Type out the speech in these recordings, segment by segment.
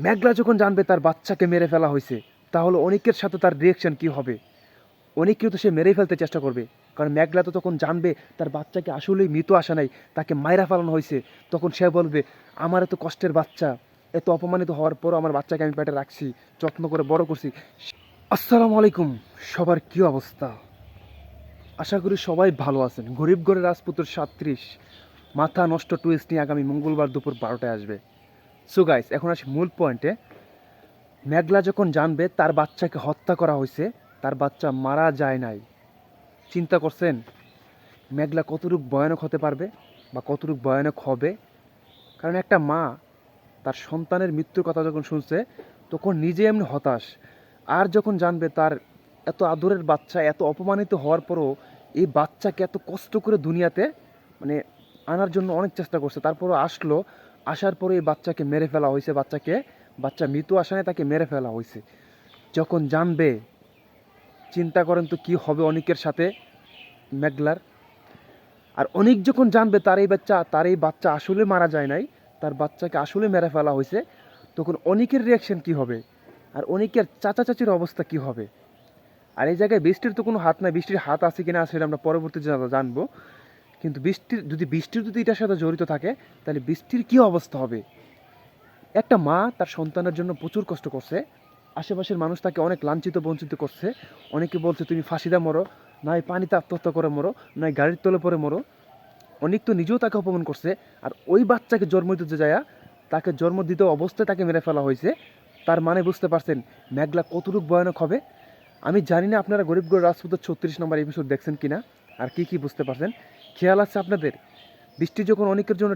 মেঘলা যখন জানবে তার বাচ্চাকে মেরে ফেলা হয়েছে, তাহলে অনিকের সাথে তার রিয়েকশন কী হবে? অনিককেও তো সে মেরেই ফেলতে চেষ্টা করবে। কারণ মেঘলা তো তখন জানবে তার বাচ্চাকে আসলেই মৃত আসা নাই, তাকে মাইরা ফেলানো হয়েছে। তখন সে বলবে, আমার এত কষ্টের বাচ্চা, এত অপমানিত হওয়ার পরও আমার বাচ্চাকে আমি পেটে রাখছি, যত্ন করে বড় করছি। আসসালামু আলাইকুম, সবার কী অবস্থা? আশা করি সবাই ভালো আছেন। গরিবগড়ের রাজপুত্র 37 মাথা নষ্ট টুইস্ট নিয়ে আগামী মঙ্গলবার দুপুর 12টায় আসবে। সো গাইস, এখন আসি মূল পয়েন্টে। মেঘলা যখন জানবে তার বাচ্চাকে হত্যা করা হয়েছে, তার বাচ্চা মারা যায় নাই, চিন্তা করছেন মেঘলা কতটুক ভয়ানক হতে পারবে বা কতটুক ভয়ানক হবে? কারণ একটা মা তার সন্তানের মৃত্যুর কথা যখন শুনছে, তখন নিজে এমনি হতাশ। আর যখন জানবে তার এত আদরের বাচ্চা এত অপমানিত হওয়ার পরও এই বাচ্চাকে এত কষ্ট করে দুনিয়াতে মানে আনার জন্য অনেক চেষ্টা করছে, তারপরও আসলো, আসার পরে এই বাচ্চাকে মেরে ফেলা হয়েছে, বাচ্চা মৃত আসানে তাকে মেরে ফেলা হয়েছে। যখন জানবে, চিন্তা করেন তো কী হবে অনিকের সাথে মেঘলার। আর অনিক যখন জানবে তার এই বাচ্চা আসলে মারা যায় নাই, তার বাচ্চাকে আসলে মেরে ফেলা হয়েছে, তখন অনিকের রিয়াকশন কী হবে? আর অনিকের চাচা চাচির অবস্থা কী হবে? আর এই জায়গায় বৃষ্টির তো কোনো হাত নাই, বৃষ্টির হাত আছে কিনা সেটা আমরা পরবর্তীতে জানবো। কিন্তু বৃষ্টির যদি এটার সাথে জড়িত থাকে, তাহলে বৃষ্টির কী অবস্থা হবে? একটা মা তার সন্তানের জন্য প্রচুর কষ্ট করছে, আশেপাশের মানুষ তাকে অনেক লাঞ্ছিত বঞ্চিত করছে। অনেকে বলছে তুমি ফাঁসিদা মরো, নয় পানিতে আত্মহত্যা করে মরো, নয় গাড়ির তলে পরে মরো। অনেক তো নিজেও তাকে অপমান করছে। আর ওই বাচ্চাকে জন্ম দিতে যায়, তাকে জন্ম দিতে অবস্থায় তাকে মেরে ফেলা হয়েছে। তার মানে বুঝতে পারছেন মেঘলা কতটুকু ভয়ানক হবে। আমি জানি না আপনারা গরিবগড় রাজপুতের 36 নম্বর এপিসোড দেখছেন কিনা, আর কি বুঝতে পারছেন। খেয়াল আছে আপনাদের? বৃষ্টি যখন অনেকের জন্য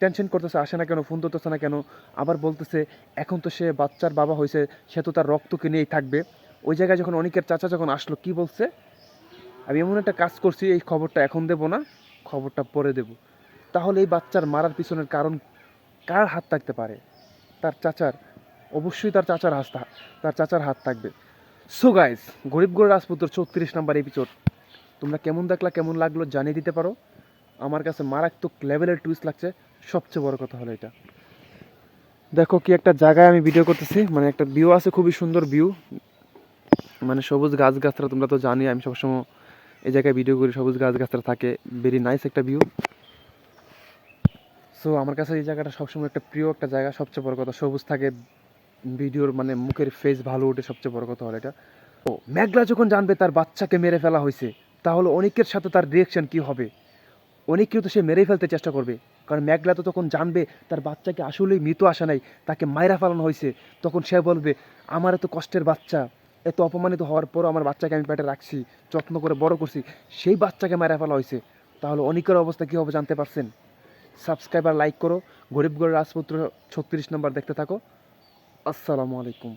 টেনশন করতেছে, আসে না কেন, ফোন ধরতেছে না কেন, আবার বলতেছে এখন তো সে বাচ্চার বাবা হয়েছে, সে তো তার রক্তকে নিয়েই থাকবে। ওই জায়গায় যখন অনেকের চাচা যখন আসলো, কি বলছে? আমি এমন একটা কাজ করছি, এই খবরটা এখন দেব না, খবরটা পরে দেব। তাহলে এই বাচ্চার মারার পিছনের কারণ কার হাত থাকতে পারে? তার চাচার। অবশ্যই তার চাচার হাত থাকবে। সো গাইস, গরিবগড় রাজপুত্র 36 নম্বর এপিসোড তোমরা কেমন দেখলা, কেমন লাগলো জানিয়ে দিতে পারো। আমার কাছে মারাত্মক লেভেলের টুইস্ট লাগছে। সবচেয়ে বড় কথা হলো এটা, দেখো কি একটা জায়গায় আমি ভিডিও করতেছি, মানে একটা ভিউ আছে, খুবই সুন্দর ভিউ, মানে সবুজ গাছগাছরা। তোমরা তো জানি আমি সবসময় এই জায়গায় ভিডিও করি, সবুজ গাছগাছরা থাকে, ভেরি নাইস একটা ভিউ। সো আমার কাছে এই জায়গাটা সবসময় একটা প্রিয় একটা জায়গা। সবচেয়ে বড় কথা সবুজ থাকে, ভিডিওর মানে মুখের ফেস ভালো ওঠে, সবচেয়ে বড় কথা হলো এটা। ও মেঘলা যখন জানবে তার বাচ্চাকে মেরে ফেলা হয়েছে, তাহলে অনিকের সাথে তার রিয়েকশন কী হবে? অনিককেও তো সে মেরেই ফেলতে চেষ্টা করবে। কারণ মেঘলা তো তখন জানবে তার বাচ্চাকে আসলেই মৃত আসা নাই, তাকে মাইরা ফেলানো হয়েছে। তখন সে বলবে, আমার এত কষ্টের বাচ্চা, এত অপমানিত হওয়ার পরও আমার বাচ্চাকে আমি পেটে রাখছি, যত্ন করে বড় করছি, সেই বাচ্চাকে মাইরা ফেলা হয়েছে। তাহলে অনিকের অবস্থা কী হবে জানতে পারছেন? সাবস্ক্রাইব আর লাইক করো। গরিবগড় রাজপুত্র 36 নম্বর দেখতে থাকো। আসসালামু আলাইকুম।